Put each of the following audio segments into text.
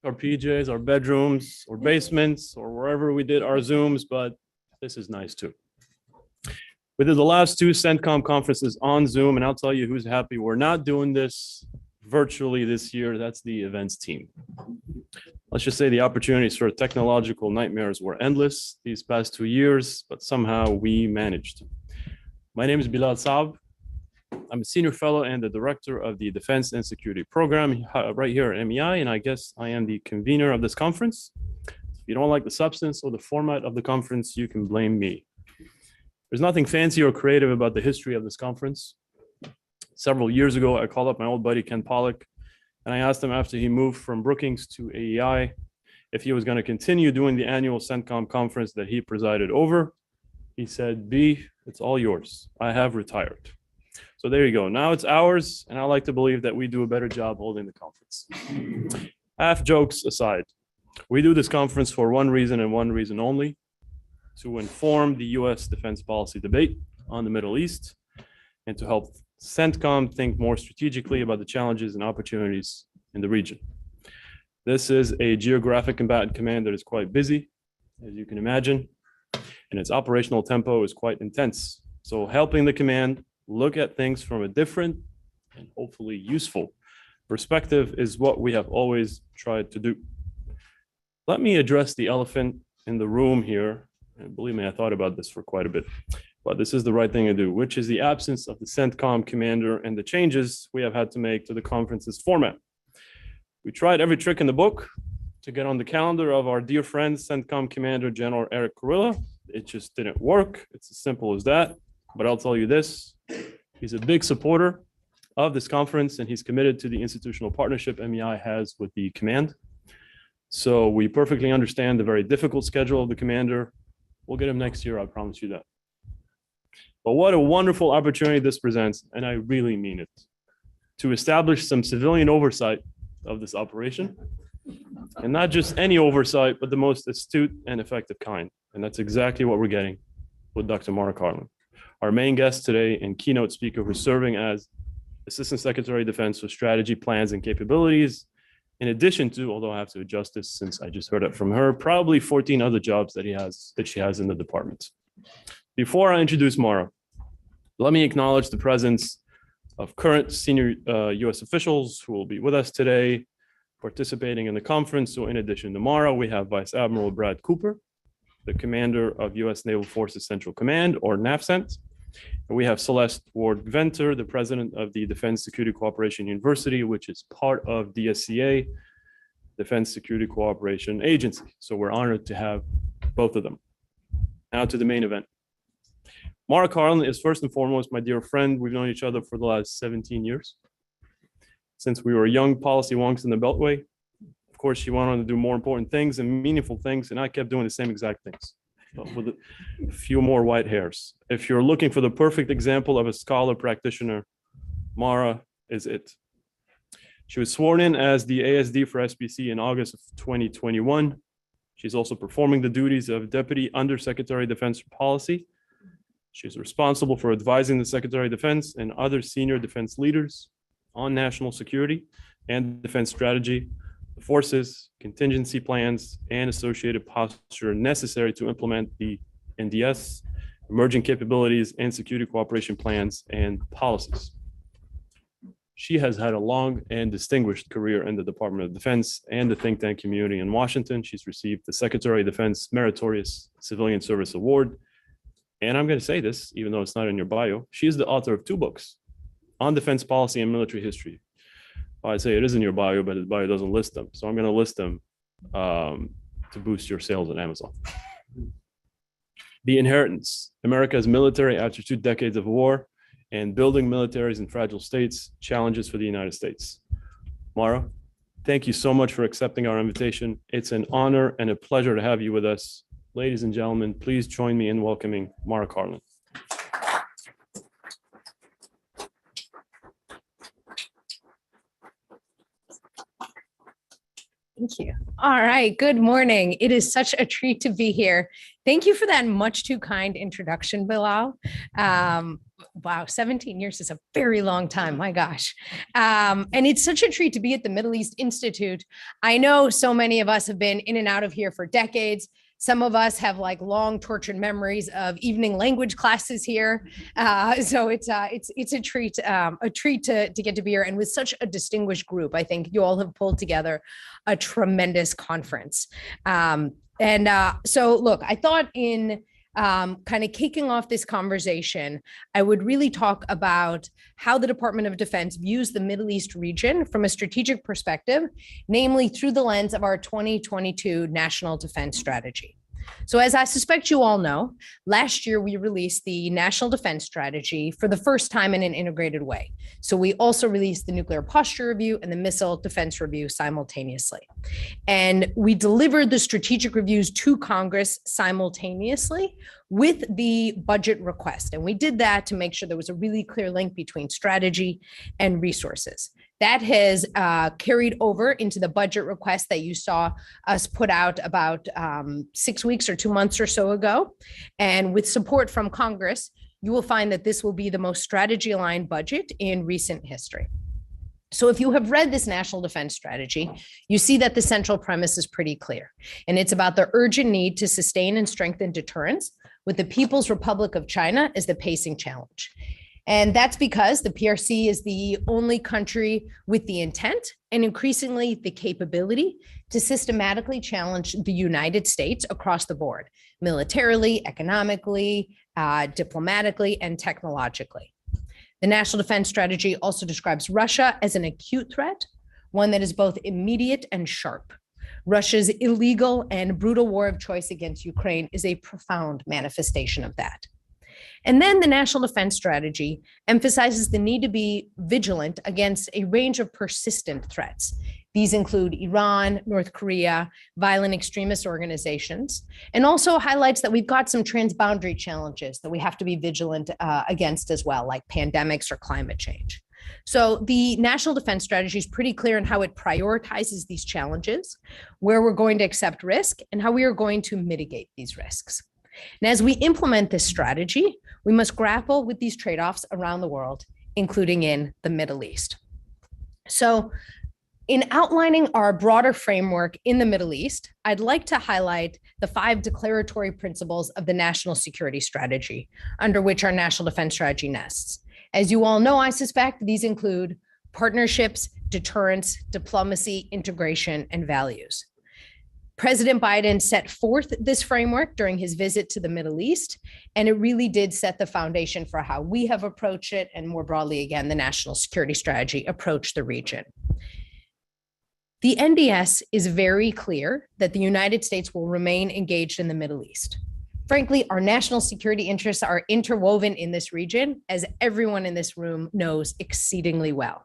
our PJs, our bedrooms, or basements, or wherever we did our Zooms, but this is nice too. We did the last two CENTCOM conferences on Zoom, and I'll tell you who's happy we're not doing this virtually this year. That's the events team. Let's just say the opportunities for technological nightmares were endless these past 2 years, but somehow we managed. My name is Bilal Saab. I'm a senior fellow and the director of the Defense and Security Program right here at MEI, and I guess I am the convener of this conference. If you don't like the substance or the format of the conference, you can blame me. There's nothing fancy or creative about the history of this conference. Several years ago, I called up my old buddy Ken Pollock, and I asked him after he moved from Brookings to AEI if he was going to continue doing the annual CENTCOM conference that he presided over. He said, B, it's all yours. I have retired. So there you go. Now it's ours, and I like to believe that we do a better job holding the conference. Half jokes aside, we do this conference for one reason and one reason only: to inform the U.S. defense policy debate on the Middle East and to help CENTCOM think more strategically about the challenges and opportunities in the region. This is a geographic combatant command that is quite busy, as you can imagine, and its operational tempo is quite intense. So helping the command look at things from a different and hopefully useful perspective is what we have always tried to do. Let me address the elephant in the room here. And believe me, I thought about this for quite a bit, but this is the right thing to do, which is the absence of the CENTCOM commander and the changes we have had to make to the conference's format. We tried every trick in the book to get on the calendar of our dear friend, CENTCOM Commander General Eric Kurilla. It just didn't work. It's as simple as that. But I'll tell you this, he's a big supporter of this conference, and he's committed to the institutional partnership MEI has with the command. So we perfectly understand the very difficult schedule of the commander. We'll get him next year, I promise you that. But what a wonderful opportunity this presents, and I really mean it, to establish some civilian oversight of this operation. And not just any oversight, but the most astute and effective kind. And that's exactly what we're getting with Dr. Mara Karlin, our main guest today and keynote speaker, who's serving as Assistant Secretary of Defense for Strategy, Plans, and Capabilities, in addition to, although I have to adjust this since I just heard it from her, probably 14 other jobs that she has in the department. Before I introduce Mara, let me acknowledge the presence of current senior U.S. officials who will be with us today participating in the conference. So in addition to Mara, we have Vice Admiral Brad Cooper, the commander of U.S. Naval Forces Central Command, or NAVCENT. And we have Celeste Ward-Venter, the president of the Defense Security Cooperation University, which is part of DSCA, Defense Security Cooperation Agency. So we're honored to have both of them. Now to the main event. Mara Karlin is first and foremost my dear friend. We've known each other for the last 17 years. Since we were young policy wonks in the Beltway. Of course, she went on to do more important things and meaningful things, and I kept doing the same exact things, but with a few more white hairs. If you're looking for the perfect example of a scholar practitioner, Mara is it. She was sworn in as the ASD for SPC in August of 2021. She's also performing the duties of Deputy Undersecretary of Defense for Policy. She's responsible for advising the Secretary of Defense and other senior defense leaders on national security and defense strategy, the forces, contingency plans, and associated posture necessary to implement the NDS, emerging capabilities, and security cooperation plans and policies. She has had a long and distinguished career in the Department of Defense and the think tank community in Washington. She's received the Secretary of Defense Meritorious Civilian Service Award. And I'm going to say this, even though it's not in your bio, she is the author of 2 books on defense policy and military history. Well, I'd say it is in your bio, but the bio doesn't list them. So I'm going to list them to boost your sales on Amazon. The Inheritance, America's Military After 2 Decades of War, and Building Militaries in Fragile States, Challenges for the United States. Mara, thank you so much for accepting our invitation. It's an honor and a pleasure to have you with us. Ladies and gentlemen, please join me in welcoming Mara Karlin. Thank you. All right. Good morning. It is such a treat to be here. Thank you for that much too kind introduction, Bilal. Wow, 17 years is a very long time. My gosh. And it's such a treat to be at the Middle East Institute. I know so many of us have been in and out of here for decades. Some of us have like long tortured memories of evening language classes here. So it's a treat to get to be here, and with such a distinguished group. I think you all have pulled together a tremendous conference. So look, I thought in kind of kicking off this conversation, I would really talk about how the Department of Defense views the Middle East region from a strategic perspective, namely through the lens of our 2022 National Defense Strategy. So as I suspect you all know, last year we released the National Defense Strategy for the first time in an integrated way. So we also released the Nuclear Posture Review and the Missile Defense Review simultaneously. And we delivered the strategic reviews to Congress simultaneously with the budget request. And we did that to make sure there was a really clear link between strategy and resources. That has carried over into the budget request that you saw us put out about 6 weeks or 2 months or so ago. And with support from Congress, you will find that this will be the most strategy-aligned budget in recent history. So if you have read this National Defense Strategy, you see that the central premise is pretty clear. And it's about the urgent need to sustain and strengthen deterrence with the People's Republic of China as the pacing challenge. And that's because the PRC is the only country with the intent and increasingly the capability to systematically challenge the United States across the board, militarily, economically, diplomatically, and technologically. The National Defense Strategy also describes Russia as an acute threat, one that is both immediate and sharp. Russia's illegal and brutal war of choice against Ukraine is a profound manifestation of that. And then the National Defense Strategy emphasizes the need to be vigilant against a range of persistent threats. These include Iran, North Korea, violent extremist organizations, and also highlights that we've got some transboundary challenges that we have to be vigilant against as well, like pandemics or climate change. So the National Defense Strategy is pretty clear in how it prioritizes these challenges, where we're going to accept risk, and how we are going to mitigate these risks. And as we implement this strategy, we must grapple with these trade-offs around the world, including in the Middle East. So in outlining our broader framework in the Middle East, I'd like to highlight the 5 declaratory principles of the National Security Strategy, under which our National Defense Strategy nests. As you all know, I suspect these include partnerships, deterrence, diplomacy, integration, and values. President Biden set forth this framework during his visit to the Middle East, and it really did set the foundation for how we have approached it, and more broadly, again, the National Security Strategy approached the region. The NDS is very clear that the United States will remain engaged in the Middle East. Frankly, our national security interests are interwoven in this region, as everyone in this room knows exceedingly well.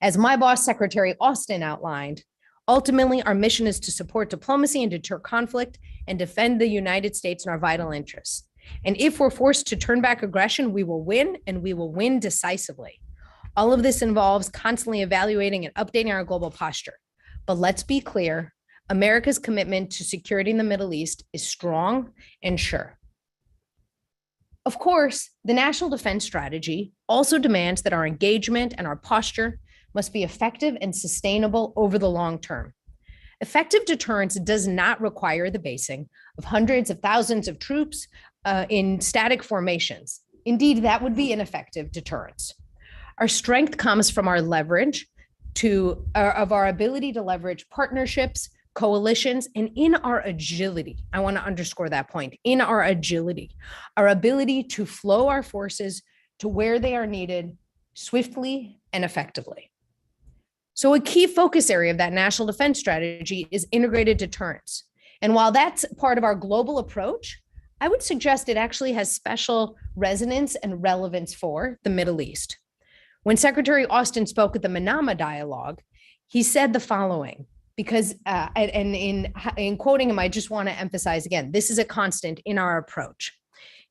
As my boss, Secretary Austin, outlined, ultimately, our mission is to support diplomacy and deter conflict and defend the United States and our vital interests. And if we're forced to turn back aggression, we will win, and we will win decisively. All of this involves constantly evaluating and updating our global posture. But let's be clear, America's commitment to security in the Middle East is strong and sure. Of course, the National Defense Strategy also demands that our engagement and our posture must be effective and sustainable over the long term. Effective deterrence does not require the basing of hundreds of thousands of troops in static formations. Indeed, that would be ineffective deterrence. Our strength comes from our leverage of our ability to leverage partnerships, coalitions, and in our agility. I want to underscore that point, in our agility, our ability to flow our forces to where they are needed swiftly and effectively. So a key focus area of that National Defense Strategy is integrated deterrence. And while that's part of our global approach, I would suggest it actually has special resonance and relevance for the Middle East. When Secretary Austin spoke at the Manama Dialogue, he said the following, because, and in quoting him, I just want to emphasize again, this is a constant in our approach.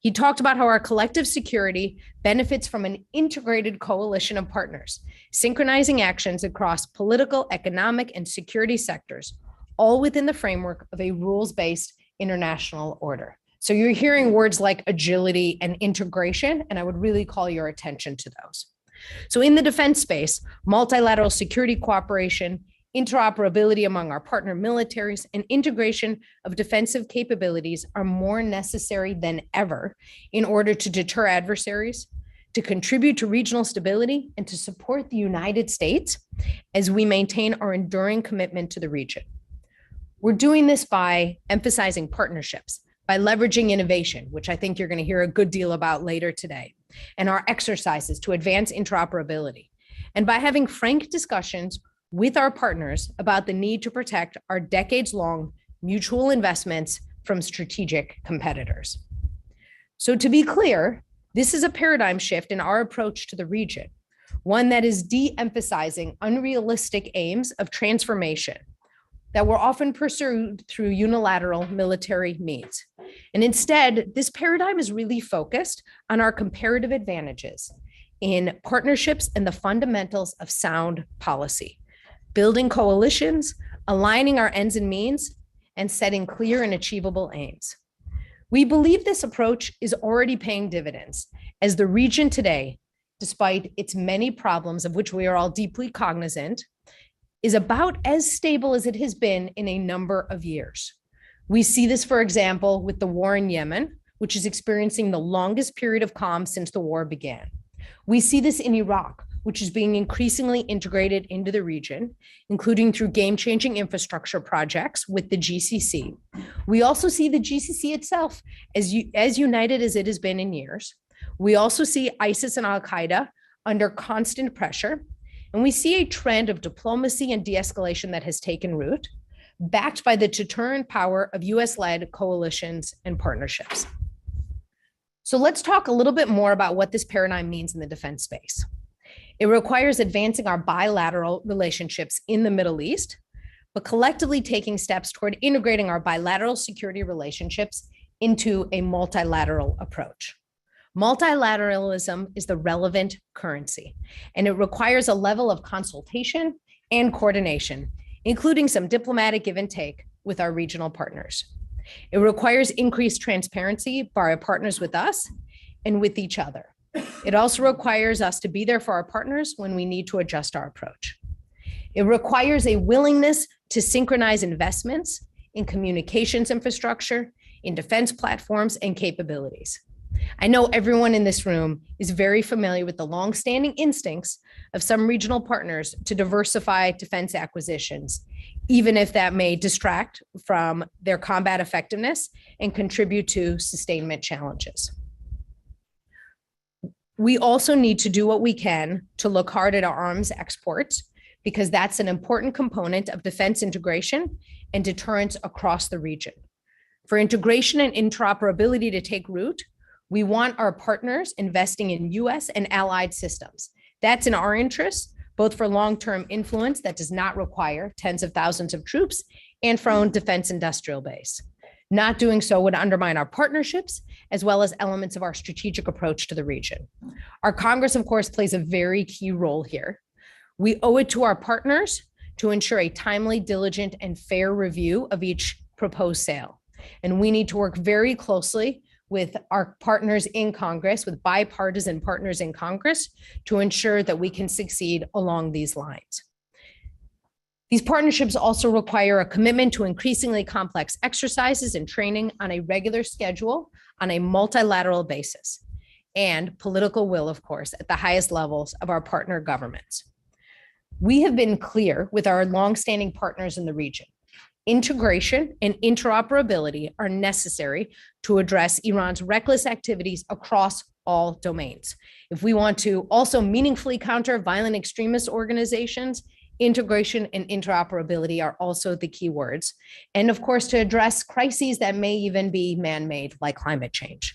He talked about how our collective security benefits from an integrated coalition of partners, synchronizing actions across political, economic, and security sectors, all within the framework of a rules-based international order. So you're hearing words like agility and integration, and I would really call your attention to those. So in the defense space, multilateral security cooperation, interoperability among our partner militaries, and integration of defensive capabilities are more necessary than ever in order to deter adversaries, to contribute to regional stability, and to support the United States as we maintain our enduring commitment to the region. We're doing this by emphasizing partnerships, by leveraging innovation, which I think you're going to hear a good deal about later today, and our exercises to advance interoperability, and by having frank discussions with our partners about the need to protect our decades-long mutual investments from strategic competitors. So to be clear, this is a paradigm shift in our approach to the region, one that is de-emphasizing unrealistic aims of transformation that were often pursued through unilateral military means. And instead, this paradigm is really focused on our comparative advantages in partnerships and the fundamentals of sound policy, building coalitions, aligning our ends and means, and setting clear and achievable aims. We believe this approach is already paying dividends as the region today, despite its many problems of which we are all deeply cognizant, is about as stable as it has been in a number of years. We see this, for example, with the war in Yemen, which is experiencing the longest period of calm since the war began. We see this in Iraq, which is being increasingly integrated into the region, including through game-changing infrastructure projects with the GCC. We also see the GCC itself as united as it has been in years. We also see ISIS and Al-Qaeda under constant pressure, and we see a trend of diplomacy and de-escalation that has taken root, backed by the deterrent power of US-led coalitions and partnerships. So let's talk a little bit more about what this paradigm means in the defense space. It requires advancing our bilateral relationships in the Middle East, but collectively taking steps toward integrating our bilateral security relationships into a multilateral approach. Multilateralism is the relevant currency, and it requires a level of consultation and coordination, including some diplomatic give and take with our regional partners. It requires increased transparency by our partners with us and with each other. It also requires us to be there for our partners when we need to adjust our approach. It requires a willingness to synchronize investments in communications infrastructure, in defense platforms and capabilities. I know everyone in this room is very familiar with the longstanding instincts of some regional partners to diversify defense acquisitions, even if that may distract from their combat effectiveness and contribute to sustainment challenges. We also need to do what we can to look hard at our arms exports, because that's an important component of defense integration and deterrence across the region. For integration and interoperability to take root, we want our partners investing in US and allied systems. That's in our interest, both for long-term influence that does not require tens of thousands of troops and for our own defense industrial base. Not doing so would undermine our partnerships, as well as elements of our strategic approach to the region. Our Congress, of course, plays a very key role here. We owe it to our partners to ensure a timely, diligent, and fair review of each proposed sale. And we need to work very closely with our partners in Congress, with bipartisan partners in Congress, to ensure that we can succeed along these lines. These partnerships also require a commitment to increasingly complex exercises and training on a regular schedule on a multilateral basis, and political will, of course, at the highest levels of our partner governments. We have been clear with our longstanding partners in the region. Integration and interoperability are necessary to address Iran's reckless activities across all domains. If we want to also meaningfully counter violent extremist organizations, integration and interoperability are also the key words. And of course, to address crises that may even be man-made, like climate change.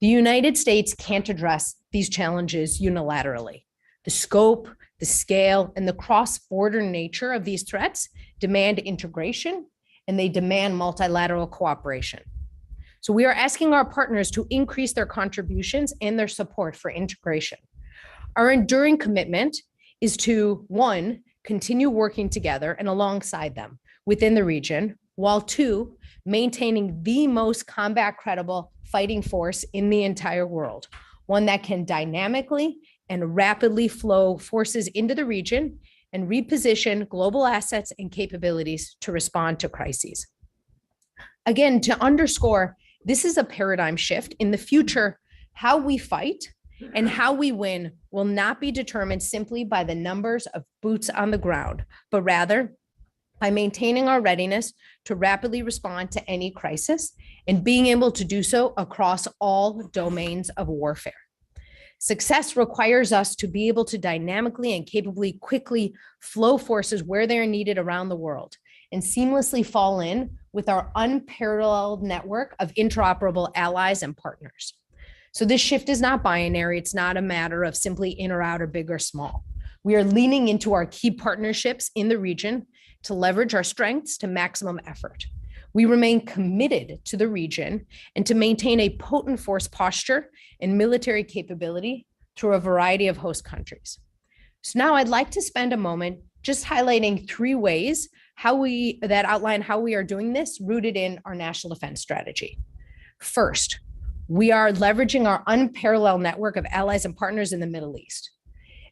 The United States can't address these challenges unilaterally. The scope, the scale, and the cross-border nature of these threats demand integration, and they demand multilateral cooperation. So we are asking our partners to increase their contributions and their support for integration. Our enduring commitment is to, one, continue working together and alongside them within the region, while two, maintaining the most combat credible fighting force in the entire world, one that can dynamically and rapidly flow forces into the region and reposition global assets and capabilities to respond to crises. Again, to underscore, this is a paradigm shift. In the future, how we fight and how we win will not be determined simply by the numbers of boots on the ground, but rather by maintaining our readiness to rapidly respond to any crisis and being able to do so across all domains of warfare. Success requires us to be able to dynamically and capably quickly flow forces where they are needed around the world and seamlessly fall in with our unparalleled network of interoperable allies and partners. So this shift is not binary. It's not a matter of simply in or out or big or small. We are leaning into our key partnerships in the region to leverage our strengths to maximum effort. We remain committed to the region and to maintain a potent force posture and military capability through a variety of host countries. So now I'd like to spend a moment just highlighting 3 ways that outline how we are doing this, rooted in our national defense strategy. First, we are leveraging our unparalleled network of allies and partners in the Middle East.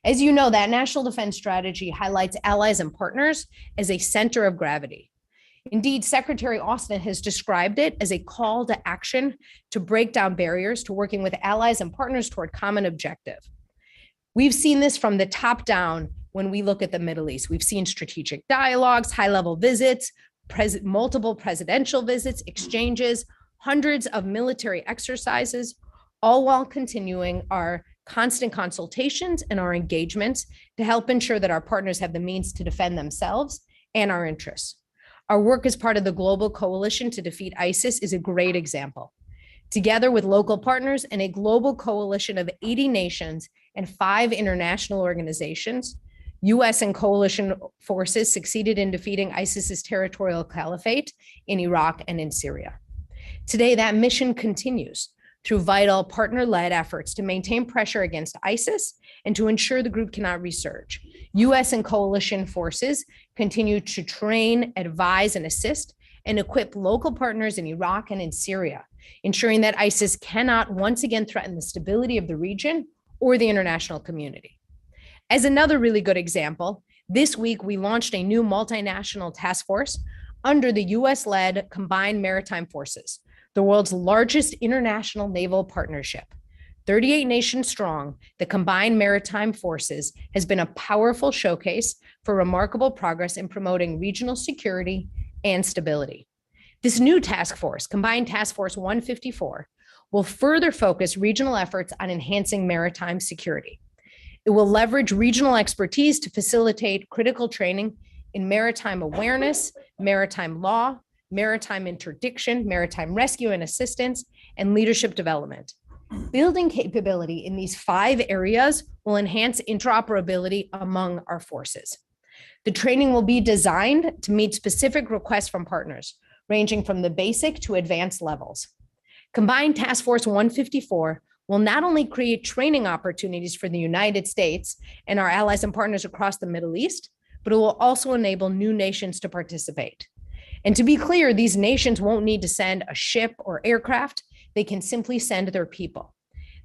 As you know, that national defense strategy highlights allies and partners as a center of gravity. Indeed, Secretary Austin has described it as a call to action to break down barriers to working with allies and partners toward common objective. We've seen this from the top down when we look at the Middle East. We've seen strategic dialogues, high-level visits, multiple presidential visits, exchanges, hundreds of military exercises, all while continuing our constant consultations and our engagements to help ensure that our partners have the means to defend themselves and our interests. Our work as part of the global coalition to defeat ISIS is a great example. Together with local partners and a global coalition of 80 nations and 5 international organizations, US and coalition forces succeeded in defeating ISIS's territorial caliphate in Iraq and in Syria. Today, that mission continues through vital partner-led efforts to maintain pressure against ISIS and to ensure the group cannot resurge. US and coalition forces continue to train, advise, and assist and equip local partners in Iraq and in Syria, ensuring that ISIS cannot once again threaten the stability of the region or the international community. As another really good example, this week we launched a new multinational task force under the US-led Combined Maritime Forces, the world's largest international naval partnership. 38 nations strong, the Combined Maritime Forces has been a powerful showcase for remarkable progress in promoting regional security and stability. This new task force, Combined Task Force 154, will further focus regional efforts on enhancing maritime security. It will leverage regional expertise to facilitate critical training in maritime awareness, maritime law, maritime interdiction, maritime rescue and assistance, and leadership development. Building capability in these 5 areas will enhance interoperability among our forces. The training will be designed to meet specific requests from partners, ranging from the basic to advanced levels. Combined Task Force 154 will not only create training opportunities for the United States and our allies and partners across the Middle East, but it will also enable new nations to participate. And to be clear, these nations won't need to send a ship or aircraft. They can simply send their people.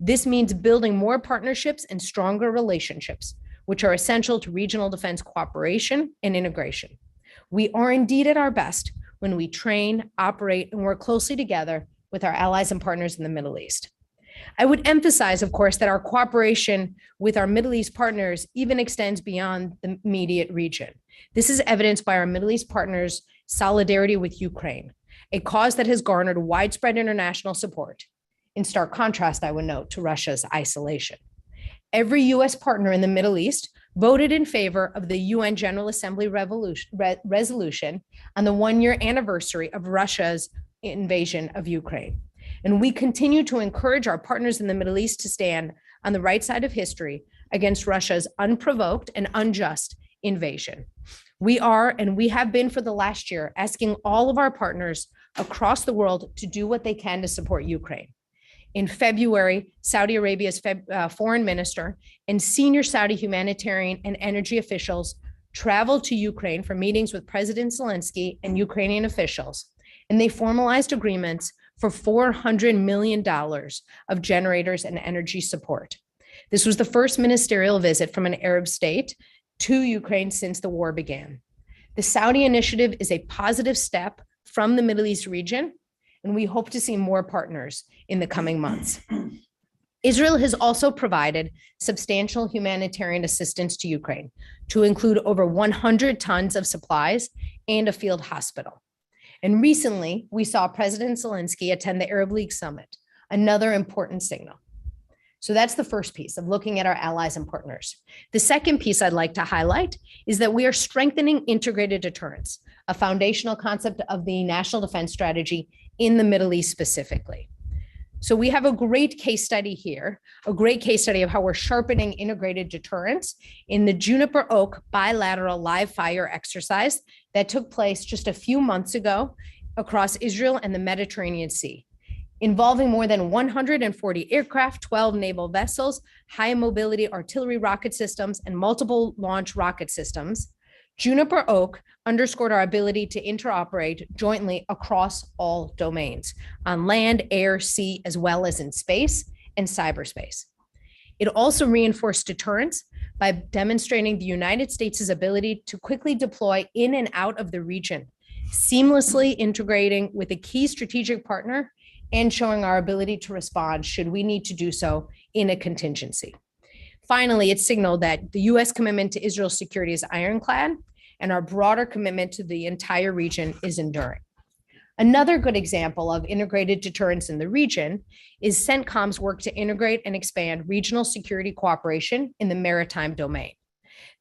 This means building more partnerships and stronger relationships, which are essential to regional defense cooperation and integration. We are indeed at our best when we train, operate, and work closely together with our allies and partners in the Middle East. I would emphasize, of course, that our cooperation with our Middle East partners even extends beyond the immediate region. This is evidenced by our Middle East partners' solidarity with Ukraine, a cause that has garnered widespread international support. In stark contrast, I would note, to Russia's isolation. Every US partner in the Middle East voted in favor of the UN General Assembly resolution on the 1-year anniversary of Russia's invasion of Ukraine. And we continue to encourage our partners in the Middle East to stand on the right side of history against Russia's unprovoked and unjust invasion. We are, and we have been for the last year, asking all of our partners across the world to do what they can to support Ukraine. In February, Saudi Arabia's foreign minister and senior Saudi humanitarian and energy officials traveled to Ukraine for meetings with President Zelensky and Ukrainian officials, and they formalized agreements for $400 million of generators and energy support. This was the first ministerial visit from an Arab state to Ukraine since the war began. The Saudi initiative is a positive step from the Middle East region, and we hope to see more partners in the coming months. Israel has also provided substantial humanitarian assistance to Ukraine, to include over 100 tons of supplies and a field hospital. And recently, we saw President Zelensky attend the Arab League Summit, another important signal. So that's the first piece of looking at our allies and partners. The second piece I'd like to highlight is that we are strengthening integrated deterrence, a foundational concept of the National Defense Strategy in the Middle East specifically. So we have a great case study here, a great case study of how we're sharpening integrated deterrence in the Juniper Oak bilateral live fire exercise that took place just a few months ago across Israel and the Mediterranean Sea, involving more than 140 aircraft, 12 naval vessels, high mobility artillery rocket systems, and multiple launch rocket systems. Juniper Oak underscored our ability to interoperate jointly across all domains, on land, air, sea, as well as in space and cyberspace. It also reinforced deterrence by demonstrating the United States' ability to quickly deploy in and out of the region, seamlessly integrating with a key strategic partner and showing our ability to respond should we need to do so in a contingency. Finally, it signaled that the U.S. commitment to Israel's security is ironclad, and our broader commitment to the entire region is enduring. Another good example of integrated deterrence in the region is CENTCOM's work to integrate and expand regional security cooperation in the maritime domain.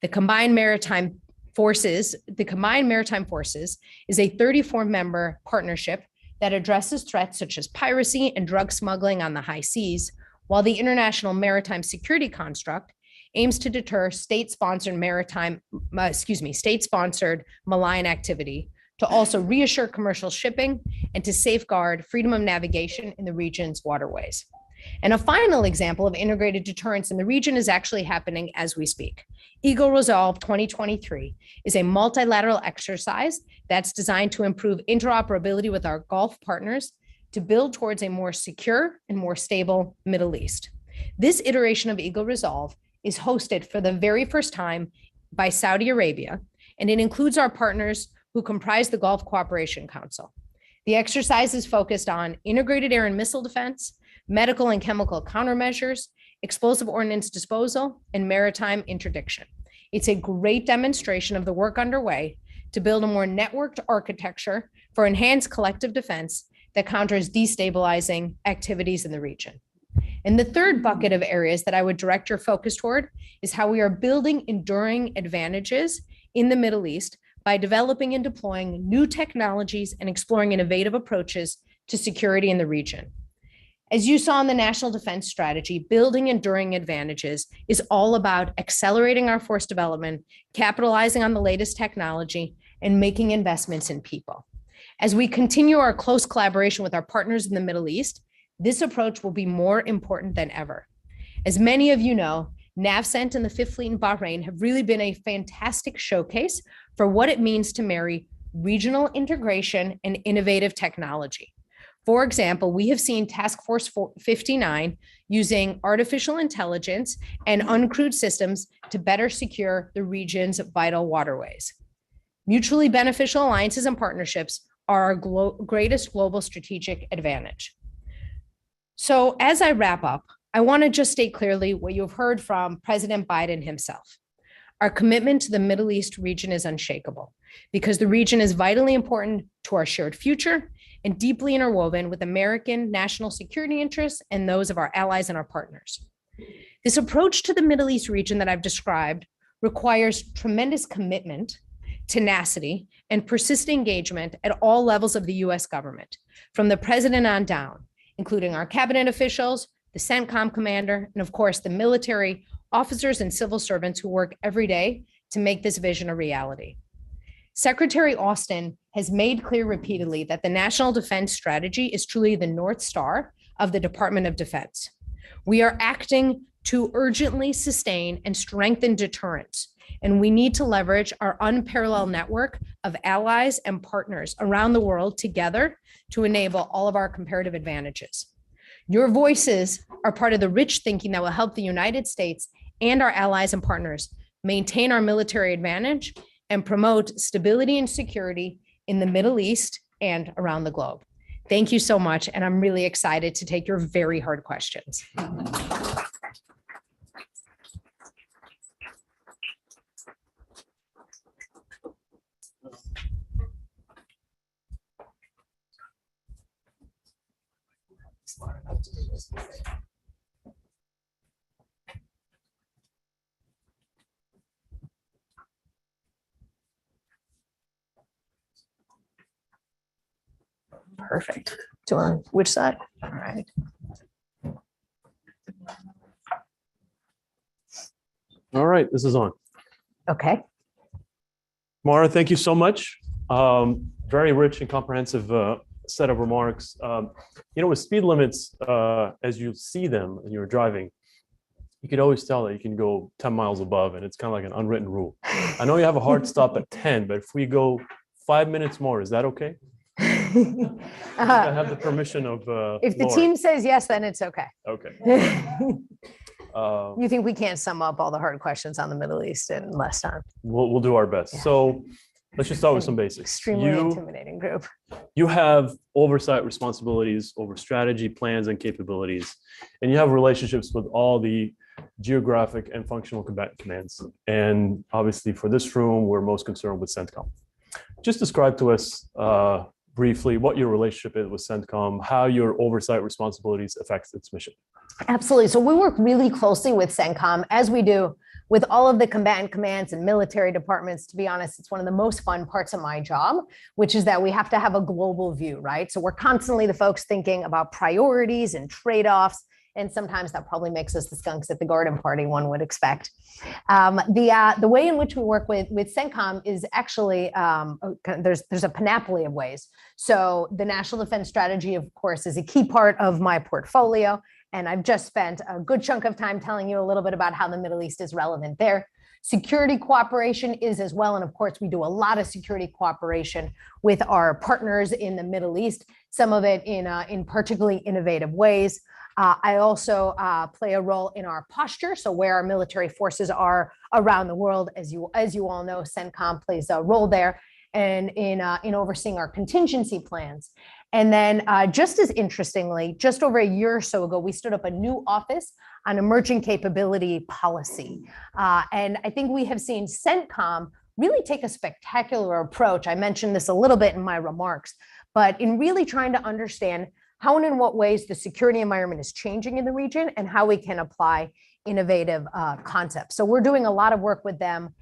The Combined Maritime Forces is a 34-member partnership that addresses threats such as piracy and drug smuggling on the high seas, while the International Maritime Security Construct aims to deter state-sponsored malign activity, to also reassure commercial shipping, and to safeguard freedom of navigation in the region's waterways. And a final example of integrated deterrence in the region is actually happening as we speak. Eagle Resolve 2023 is a multilateral exercise that's designed to improve interoperability with our Gulf partners to build towards a more secure and more stable Middle East. This iteration of Eagle Resolve is hosted for the very first time by Saudi Arabia, and it includes our partners who comprise the Gulf Cooperation Council. The exercise is focused on integrated air and missile defense, medical and chemical countermeasures, explosive ordnance disposal, and maritime interdiction. It's a great demonstration of the work underway to build a more networked architecture for enhanced collective defense that counters destabilizing activities in the region. And the third bucket of areas that I would direct your focus toward is how we are building enduring advantages in the Middle East by developing and deploying new technologies and exploring innovative approaches to security in the region. As you saw in the National Defense Strategy, building enduring advantages is all about accelerating our force development, capitalizing on the latest technology, and making investments in people. As we continue our close collaboration with our partners in the Middle East, this approach will be more important than ever. As many of you know, NAVCENT and the Fifth Fleet in Bahrain have really been a fantastic showcase for what it means to marry regional integration and innovative technology. For example, we have seen Task Force 59 using artificial intelligence and uncrewed systems to better secure the region's vital waterways. Mutually beneficial alliances and partnerships are our greatest global strategic advantage. So as I wrap up, I want to just state clearly what you've heard from President Biden himself. Our commitment to the Middle East region is unshakable because the region is vitally important to our shared future and deeply interwoven with American national security interests and those of our allies and our partners. This approach to the Middle East region that I've described requires tremendous commitment, tenacity, and persistent engagement at all levels of the U.S. government, from the president on down, including our cabinet officials, the CENTCOM commander, and of course, the military officers and civil servants who work every day to make this vision a reality. Secretary Austin has made clear repeatedly that the National Defense Strategy is truly the North Star of the Department of Defense. We are acting to urgently sustain and strengthen deterrence, and we need to leverage our unparalleled network of allies and partners around the world together to enable all of our comparative advantages. Your voices are part of the rich thinking that will help the United States and our allies and partners maintain our military advantage and promote stability and security in the Middle East and around the globe. Thank you so much, and I'm really excited to take your very hard questions. Perfect. Do you want which side? All right. All right, this is on. Okay. Mara, thank you so much. Very rich and comprehensive set of remarks. With speed limits, as you see them and you're driving, you could always tell that you can go 10 miles above, and it's kind of like an unwritten rule. I know you have a hard stop at 10, but if we go 5 minutes more, is that okay? I have the permission of if the Laura. team says yes, then it's okay. Okay. You think we can't sum up all the hard questions on the Middle East in less time? We'll do our best. Yeah. So let's just start with some basics. Extremely intimidating group. You have oversight responsibilities over strategy, plans, and capabilities, and you have relationships with all the geographic and functional combatant commands. And obviously for this room, we're most concerned with CENTCOM. Just describe to us briefly what your relationship is with CENTCOM, how your oversight responsibilities affects its mission. Absolutely. So we work really closely with CENTCOM, as we do with all of the combatant commands and military departments. To be honest, it's one of the most fun parts of my job, which is that we have to have a global view, right? So we're constantly the folks thinking about priorities and trade-offs. And sometimes that probably makes us the skunks at the garden party, one would expect. The way in which we work with CENTCOM is actually, there's a panoply of ways. So the National Defense Strategy, of course, is a key part of my portfolio. And I've just spent a good chunk of time telling you a little bit about how the Middle East is relevant there. Security cooperation is as well. And of course, we do a lot of security cooperation with our partners in the Middle East, some of it in particularly innovative ways. I also play a role in our posture, so where our military forces are around the world. As you all know, CENTCOM plays a role there, and in overseeing our contingency plans. And then just as interestingly, just over a year or so ago, we stood up a new office on emerging capability policy. And I think we have seen CENTCOM really take a spectacular approach. I mentioned this a little bit in my remarks, but in really trying to understand how and in what ways the security environment is changing in the region and how we can apply innovative concepts. So we're doing a lot of work with them.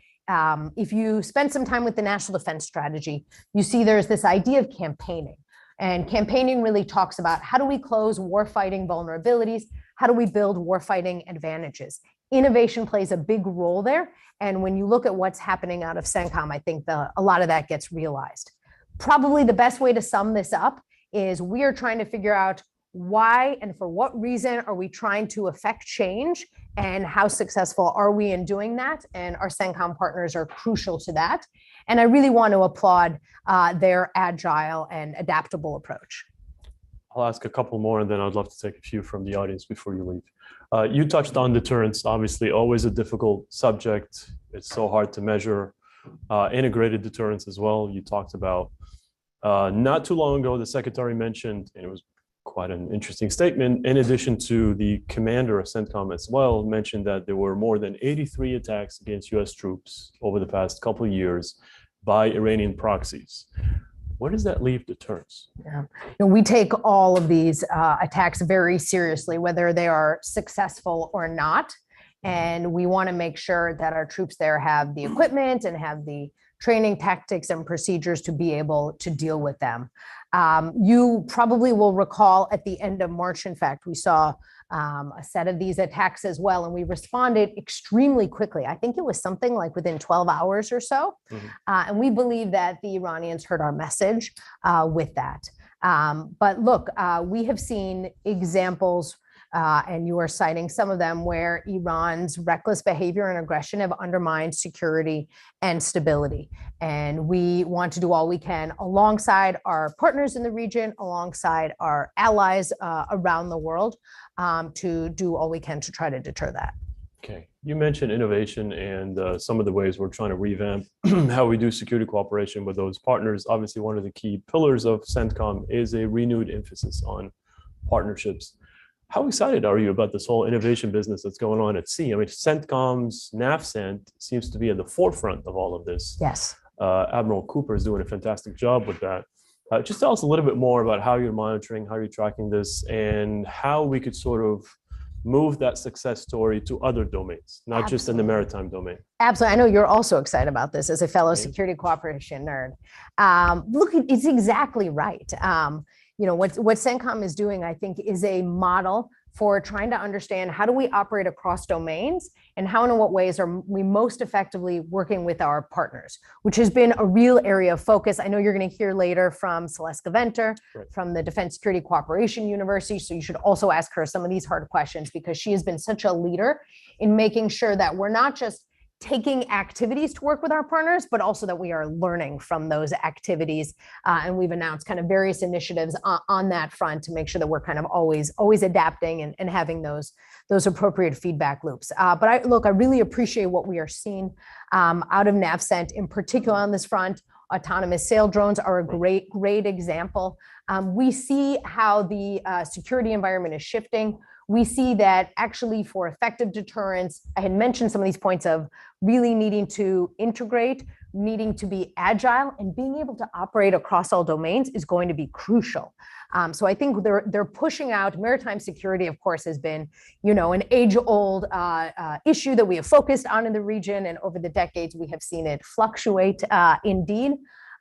If you spend some time with the National Defense Strategy, you see there's this idea of campaigning. And campaigning really talks about how do we close warfighting vulnerabilities? How do we build warfighting advantages? Innovation plays a big role there. And when you look at what's happening out of CENTCOM, I think a lot of that gets realized. Probably the best way to sum this up is we are trying to figure out why and for what reason are we trying to affect change, and how successful are we in doing that? And our CENTCOM partners are crucial to that. And I really want to applaud their agile and adaptable approach. I'll ask a couple more, and then I'd love to take a few from the audience before you leave. You touched on deterrence, obviously always a difficult subject. It's so hard to measure. Integrated deterrence as well. You talked about not too long ago, the secretary mentioned, and it was quite an interesting statement, in addition to the commander of CENTCOM as well, mentioned that there were more than 83 attacks against US troops over the past couple of years by Iranian proxies. Where does that leave deterrence? Yeah. We take all of these attacks very seriously, whether they are successful or not. And we want to make sure that our troops there have the equipment and have the training tactics and procedures to be able to deal with them. You probably will recall at the end of March, in fact, we saw a set of these attacks as well. And we responded extremely quickly. I think it was something like within 12 hours or so. And we believe that the Iranians heard our message with that. But look, we have seen examples, and you are citing some of them, where Iran's reckless behavior and aggression have undermined security and stability. And we want to do all we can alongside our partners in the region, alongside our allies around the world, to do all we can to try to deter that. Okay, you mentioned innovation and some of the ways we're trying to revamp how we do security cooperation with those partners. Obviously, one of the key pillars of CENTCOM is a renewed emphasis on partnerships. How excited are you about this whole innovation business that's going on at sea? I mean, CENTCOM's NAVCENT seems to be at the forefront of all of this. Yes. Admiral Cooper is doing a fantastic job with that. Just tell us a little bit more about how you're monitoring, how you're tracking this, and how we could sort of move that success story to other domains, not just in the maritime domain. Absolutely. I know you're also excited about this as a fellow security cooperation nerd. Look, it's exactly right. What CENTCOM is doing, I think, is a model for trying to understand how do we operate across domains and how and in what ways are we most effectively working with our partners, which has been a real area of focus. I know you're going to hear later from Celeste Gaventer from the Defense Security Cooperation University, so you should also ask her some of these hard questions, because she has been such a leader in making sure that we're not just taking activities to work with our partners, but also that we are learning from those activities. And we've announced kind of various initiatives on that front to make sure that we're kind of always adapting and having those appropriate feedback loops. But I really appreciate what we are seeing out of NAVCENT, in particular on this front. Autonomous sail drones are a great example. We see how the security environment is shifting. We see that actually for effective deterrence, I had mentioned some of these points of really needing to integrate, needing to be agile, and being able to operate across all domains is going to be crucial. So I think they're pushing out. Maritime security, of course, has been, an age-old issue that we have focused on in the region, and over the decades we have seen it fluctuate. Indeed,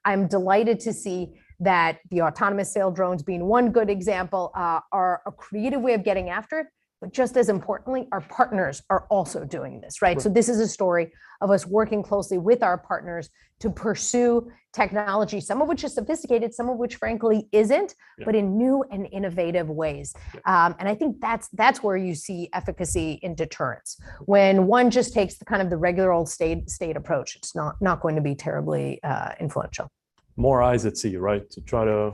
I'm delighted to see that the autonomous sail drones, being one good example, are a creative way of getting after it. But just as importantly, our partners are also doing this, right? So this is a story of us working closely with our partners to pursue technology, some of which is sophisticated, some of which frankly isn't, but in new and innovative ways. And I think that's where you see efficacy in deterrence. When one just takes the kind of the regular old state approach, it's not going to be terribly influential. More eyes at sea, right? To try to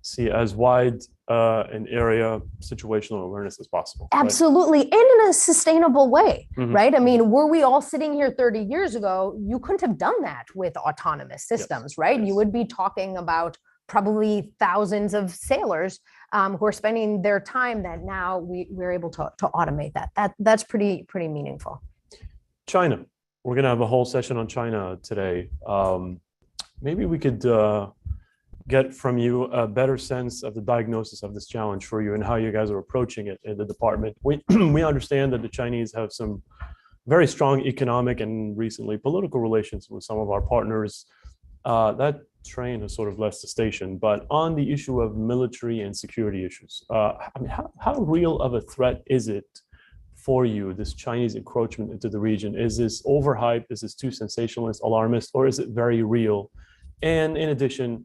see as wide an area situational awareness as possible. Absolutely, right? And in a sustainable way, right? I mean, were we all sitting here 30 years ago, you couldn't have done that with autonomous systems, right? You would be talking about probably thousands of sailors who are spending their time that now we're able to automate that. That's pretty meaningful. China, we're gonna have a whole session on China today. Maybe we could get from you a better sense of the diagnosis of this challenge for you and how you guys are approaching it in the department. We understand that the Chinese have some very strong economic and recently political relations with some of our partners. That train has sort of left the station, but on the issue of military and security issues, how real of a threat is it for you, this Chinese encroachment into the region? Is this overhyped? Is this too sensationalist, alarmist, or is it very real? And in addition,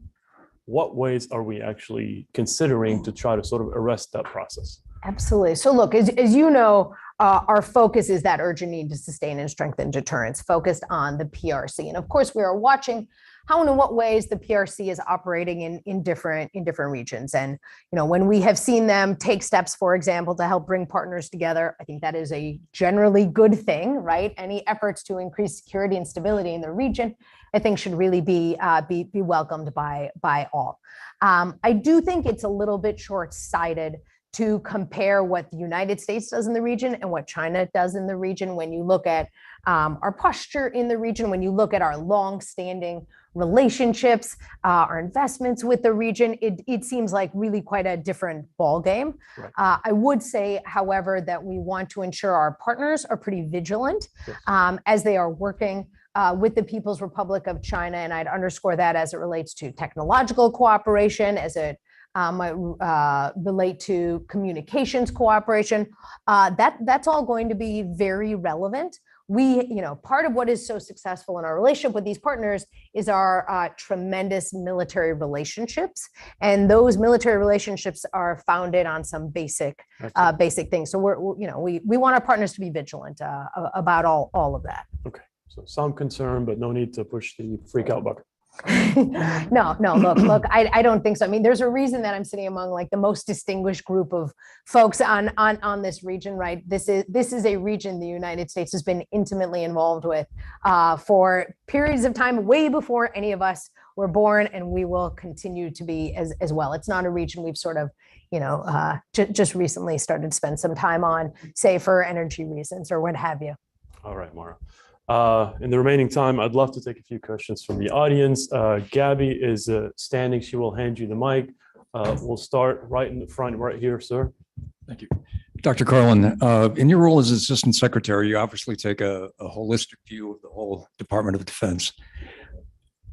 what ways are we actually considering to try to sort of arrest that process? Absolutely. So look, as you know, our focus is that urgent need to sustain and strengthen deterrence, focused on the PRC. And of course, we are watching how and in what ways the PRC is operating in different regions. And when we have seen them take steps, for example, to help bring partners together, I think that is a generally good thing, right? Any efforts to increase security and stability in the region, I think, should really be welcomed by all. I do think it's a little bit short-sighted to compare what the United States does in the region and what China does in the region. When you look at our posture in the region, when you look at our long-standing relationships, our investments with the region, it seems like really quite a different ballgame. Right. I would say, however, that we want to ensure our partners are pretty vigilant as they are working with the People's Republic of China. And I'd underscore that as it relates to technological cooperation, as it might relate to communications cooperation. That's all going to be very relevant. Part of what is so successful in our relationship with these partners is our tremendous military relationships, and those military relationships are founded on some basic things. So we want our partners to be vigilant about all of that. Okay, so some concern, but no need to push the freak out button. No, look, I don't think so. I mean, there's a reason that I'm sitting among like the most distinguished group of folks on this region, right? This is a region the United States has been intimately involved with for periods of time way before any of us were born, and we will continue to be as well. It's not a region we've sort of, just recently started to spend some time on, say for energy reasons or what have you. All right, Mara. In the remaining time, I'd love to take a few questions from the audience. Gabby is standing. She will hand you the mic. We'll start right in the front, right here, sir. Thank you. Dr. Karlin, in your role as Assistant Secretary, you obviously take a holistic view of the whole Department of Defense.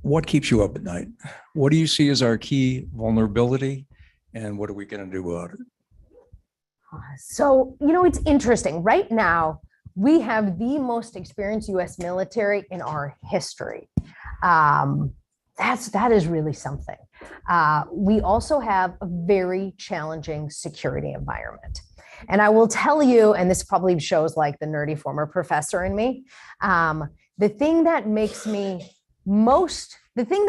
What keeps you up at night? What do you see as our key vulnerability, and what are we going to do about it? So, it's interesting. Right now, we have the most experienced U.S. military in our history. That is really something. We also have a very challenging security environment. And I will tell you, and this probably shows like the nerdy former professor in me, the thing that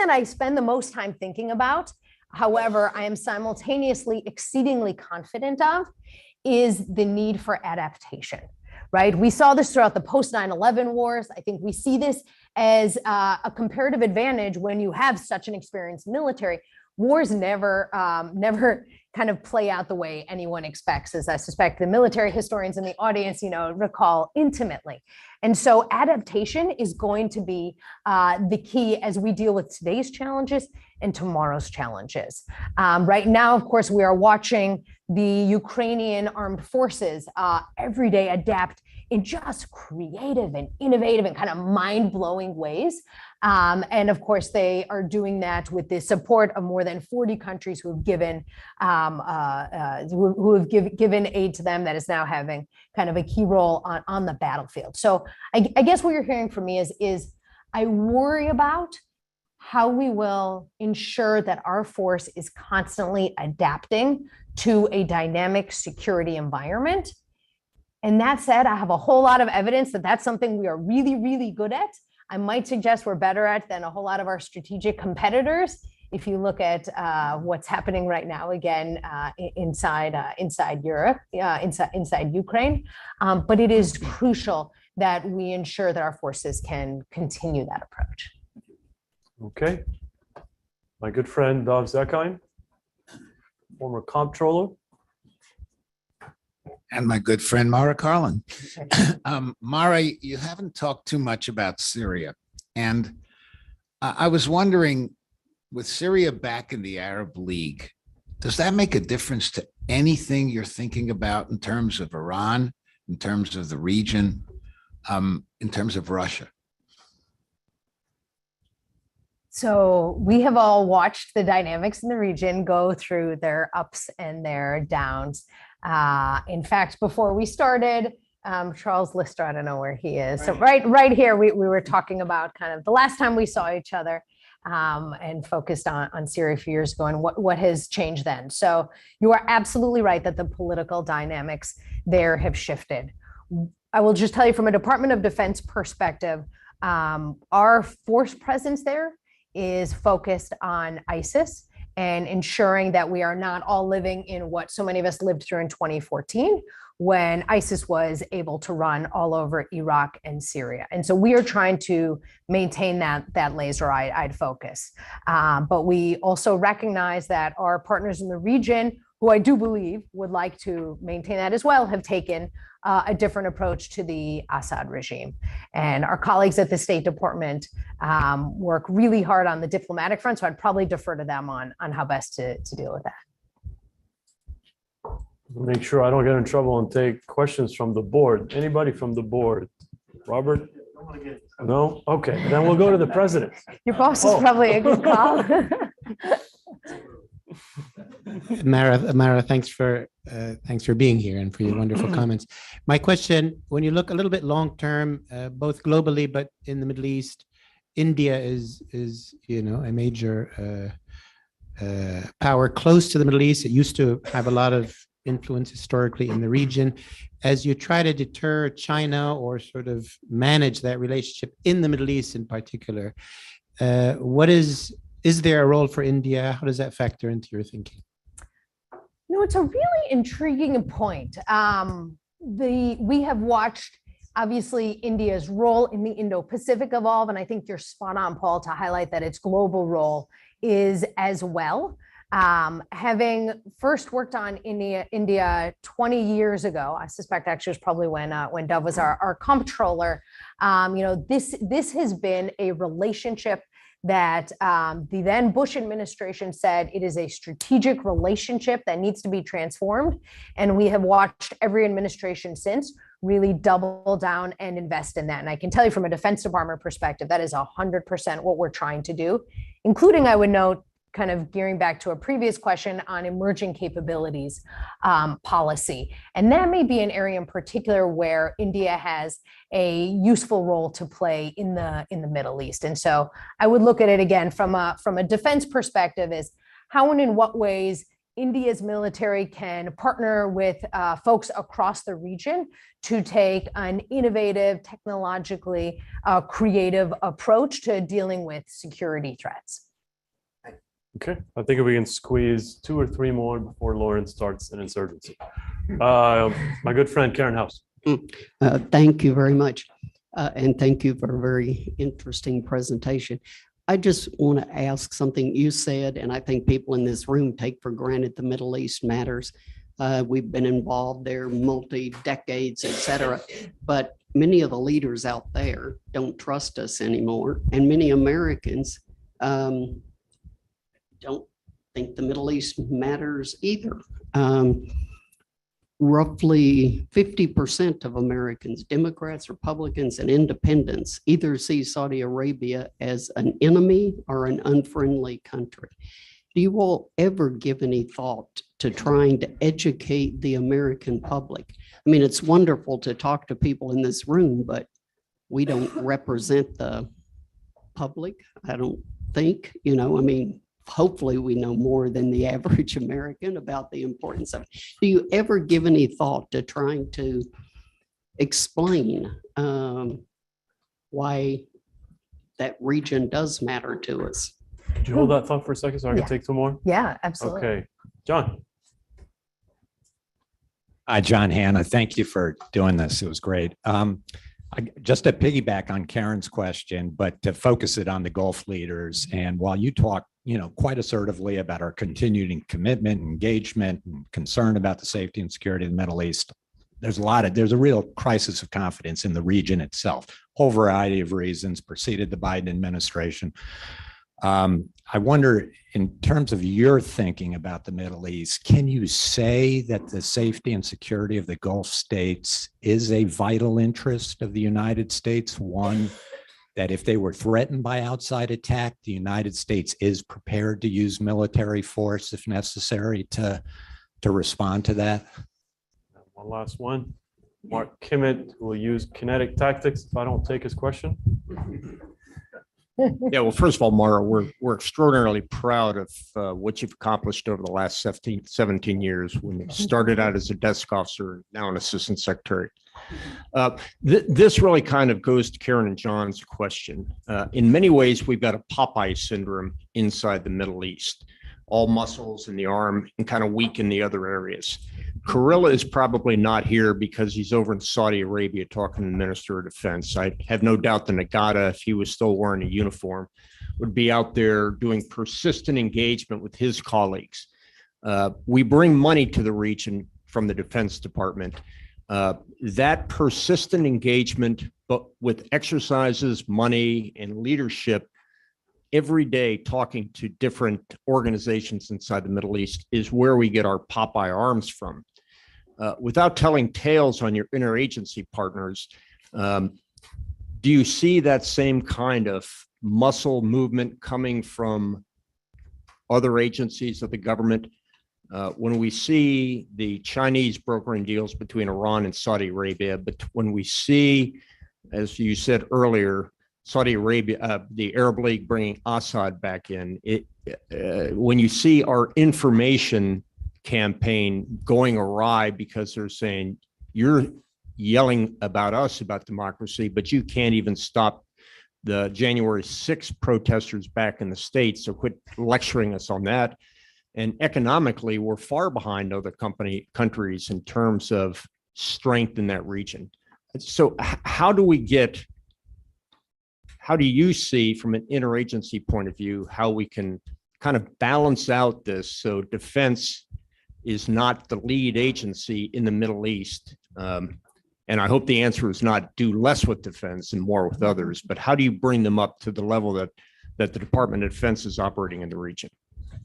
I spend the most time thinking about, however, I am simultaneously exceedingly confident of, is the need for adaptation. Right? We saw this throughout the post 9/11 wars. I think we see this as a comparative advantage when you have such an experienced military. Wars never kind of play out the way anyone expects, as I suspect the military historians in the audience, recall intimately. And so adaptation is going to be the key as we deal with today's challenges and tomorrow's challenges. Right now, of course, we are watching the Ukrainian armed forces every day adapt in just creative and innovative and kind of mind-blowing ways. And of course, they are doing that with the support of more than 40 countries who have given given aid to them that is now having kind of a key role on the battlefield. So I guess what you're hearing from me is I worry about how we will ensure that our force is constantly adapting to a dynamic security environment. And that said, I have a whole lot of evidence that that's something we are really, really good at. I might suggest we're better at than a whole lot of our strategic competitors. If you look at what's happening right now, again, inside Europe, inside Ukraine, but it is crucial that we ensure that our forces can continue that approach. Okay. My good friend, Dov Zekheim, former comptroller. And my good friend, Mara Karlin. Mara, you haven't talked too much about Syria. And I was wondering, with Syria back in the Arab League, does that make a difference to anything you're thinking about in terms of Iran, in terms of the region, in terms of Russia? So we have all watched the dynamics in the region go through their ups and their downs. In fact, before we started, Charles Lister, I don't know where he is. So right here, we were talking about kind of the last time we saw each other and focused on Syria a few years ago and what has changed then. So you are absolutely right that the political dynamics there have shifted. I will just tell you from a Department of Defense perspective, our force presence there is focused on ISIS and ensuring that we are not all living in what so many of us lived through in 2014, when ISIS was able to run all over Iraq and Syria. And so we are trying to maintain that laser-eyed focus. But we also recognize that our partners in the region, who I do believe would like to maintain that as well, have taken a different approach to the Assad regime. And our colleagues at the State Department work really hard on the diplomatic front, so I'd probably defer to them on how best to deal with that. Make sure I don't get in trouble and take questions from the board. Anybody from the board? Robert? No? Okay, then we'll go to the president. Your boss is probably a good call. Mara, thanks for being here and for your wonderful comments. My question: when you look a little bit long term, both globally but in the Middle East, India is a major power close to the Middle East. It used to have a lot of influence historically in the region. As you try to deter China or sort of manage that relationship in the Middle East in particular, is there a role for India? How does that factor into your thinking? It's a really intriguing point. We have watched, obviously, India's role in the Indo-Pacific evolve, and I think you're spot on, Paul, to highlight that its global role is as well. Having first worked on India 20 years ago, I suspect actually it was probably when Dove was our comptroller. This has been a relationship that the then Bush administration said it is a strategic relationship that needs to be transformed. And we have watched every administration since really double down and invest in that. And I can tell you from a Defense Department perspective, that is 100% what we're trying to do, including, I would note, kind of gearing back to a previous question on emerging capabilities policy. And that may be an area in particular where India has a useful role to play in the Middle East. And so I would look at it again from a defense perspective is how and in what ways India's military can partner with folks across the region to take an innovative, technologically creative approach to dealing with security threats. Okay, I think if we can squeeze 2 or 3 more before Lauren starts an insurgency. My good friend Karen House. Thank you very much. And thank you for a very interesting presentation. I just want to ask something you said, and I think people in this room take for granted the Middle East matters. We've been involved there multi-decades, et cetera, but many of the leaders out there don't trust us anymore. And many Americans don't think the Middle East matters either. Roughly 50% of Americans, Democrats, Republicans, and independents either see Saudi Arabia as an enemy or an unfriendly country. Do you all ever give any thought to trying to educate the American public? I mean, it's wonderful to talk to people in this room, but we don't represent the public, I don't think, hopefully we know more than the average American about the importance of it. Do you ever give any thought to trying to explain why that region does matter to us? Could you hold that thought for a second so I can take 2 more? Yeah, absolutely. Okay, John. Hi, John Hanna. Thank you for doing this. It was great. Just to piggyback on Karen's question, but to focus it on the Gulf leaders. And while you talk, quite assertively about our continuing commitment, engagement, and concern about the safety and security of the Middle East, there's a real crisis of confidence in the region itself. Whole variety of reasons preceded the Biden administration. I wonder, in terms of your thinking about the Middle East, can you say that the safety and security of the Gulf states is a vital interest of the United States? One, that if they were threatened by outside attack, the United States is prepared to use military force if necessary to respond to that? One last one. Mark Kimmett will use kinetic tactics if I don't take his question. Yeah, well, first of all, Mara, we're extraordinarily proud of what you've accomplished over the last 17 years when you started out as a desk officer, now an assistant secretary. This really kind of goes to Karen and John's question. In many ways, we've got a Popeye syndrome inside the Middle East, all muscles in the arm and kind of weak in the other areas. Karlin is probably not here because he's over in Saudi Arabia talking to the Minister of Defense. I have no doubt that Nagata, if he was still wearing a uniform, would be out there doing persistent engagement with his colleagues. We bring money to the region from the Defense Department. That persistent engagement, but with exercises, money, and leadership every day talking to different organizations inside the Middle East is where we get our Popeye arms from. Without telling tales on your interagency partners, do you see that same kind of muscle movement coming from other agencies of the government? when we see the Chinese brokering deals between Iran and Saudi Arabia, but when we see, as you said earlier, Saudi Arabia, the Arab League bringing Assad back in, when you see our information campaign going awry because they're saying you're yelling about us about democracy, but you can't even stop the January 6th protesters back in the States, so quit lecturing us on that. And economically, we're far behind other countries in terms of strength in that region. So how do you see from an interagency point of view, how we can kind of balance out this so defense is not the lead agency in the Middle East? And I hope the answer is not do less with defense and more with others, but how do you bring them up to the level that the Department of Defense is operating in the region?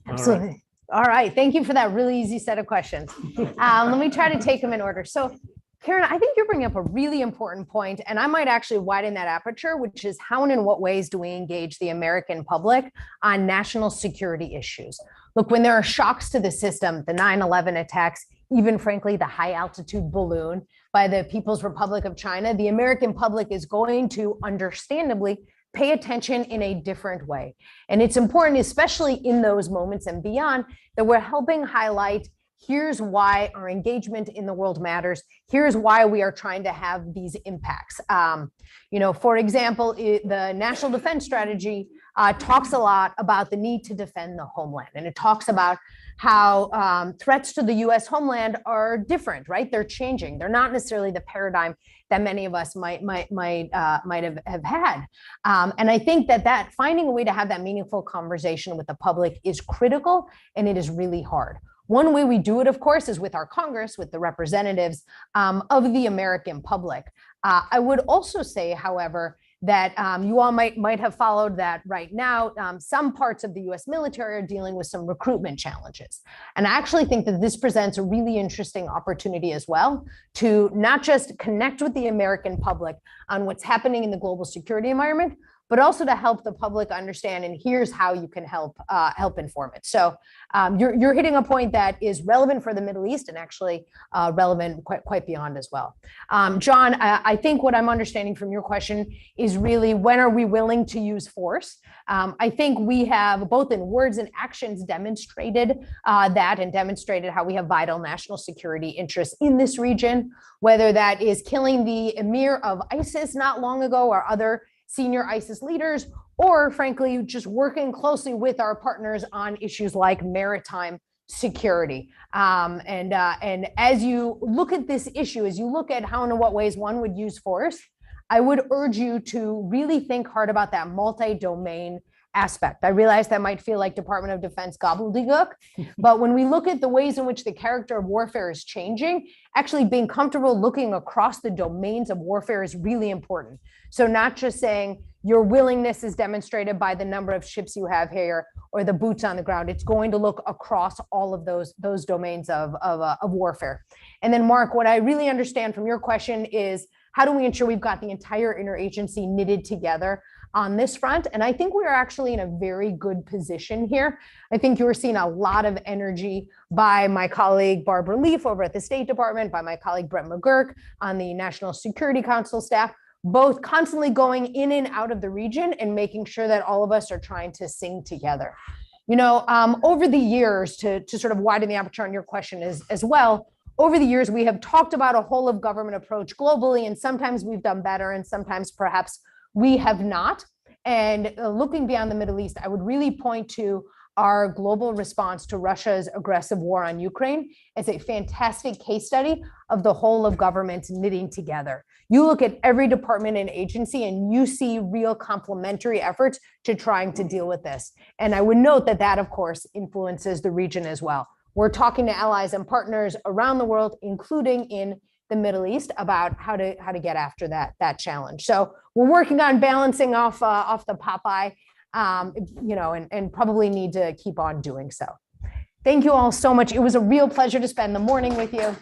Absolutely. All right. Thank you for that really easy set of questions. Let me try to take them in order. So, Karen, I think you're bringing up a really important point, and I might actually widen that aperture, which is how and in what ways do we engage the American public on national security issues? Look, when there are shocks to the system, the 9/11 attacks, even frankly, the high altitude balloon by the People's Republic of China, the American public is going to understandably pay attention in a different way. And it's important, especially in those moments and beyond, that we're helping highlight, here's why our engagement in the world matters. Here's why we are trying to have these impacts. For example, the National Defense Strategy talks a lot about the need to defend the homeland. And it talks about how threats to the US homeland are different, right? They're changing. They're not necessarily the paradigm that many of us might have had. And I think that finding a way to have that meaningful conversation with the public is critical, and it is really hard. One way we do it, of course, is with our Congress, with the representatives of the American public. I would also say, however, that you all might have followed that right now. Some parts of the US military are dealing with some recruitment challenges. And I actually think that this presents a really interesting opportunity as well to not just connect with the American public on what's happening in the global security environment, but also to help the public understand, and here's how you can help inform it. So you're hitting a point that is relevant for the Middle East and actually relevant quite beyond as well. John, I think what I'm understanding from your question is really, when are we willing to use force? I think we have, both in words and actions, demonstrated that, and demonstrated how we have vital national security interests in this region, whether that is killing the emir of ISIS not long ago or other senior ISIS leaders, or frankly, just working closely with our partners on issues like maritime security. And as you look at this issue, as you look at how and in what ways one would use force, I would urge you to really think hard about that multi-domain aspect. I realize that might feel like Department of Defense gobbledygook, but when we look at the ways in which the character of warfare is changing, actually being comfortable looking across the domains of warfare is really important. So not just saying your willingness is demonstrated by the number of ships you have here or the boots on the ground. It's going to look across all of those domains of warfare. And then, Mark, what I really understand from your question is, how do we ensure we've got the entire interagency knitted together on this front? And I think we are actually in a very good position here. I think you're seeing a lot of energy by my colleague Barbara Leaf over at the State Department, by my colleague Brett McGurk on the National Security Council staff, both constantly going in and out of the region and making sure that all of us are trying to sing together. Over the years, to sort of widen the aperture on your question as well, over the years, we have talked about a whole of government approach globally, and sometimes we've done better and sometimes perhaps we have not. And looking beyond the Middle East, I would really point to our global response to Russia's aggressive war on Ukraine as a fantastic case study of the whole of government knitting together. You look at every department and agency and you see real complementary efforts to trying to deal with this. And I would note that, of course, influences the region as well. We're talking to allies and partners around the world, including in the Middle East, about how to get after that challenge. So we're working on balancing off the Popeye, and probably need to keep on doing so. Thank you all so much. It was a real pleasure to spend the morning with you.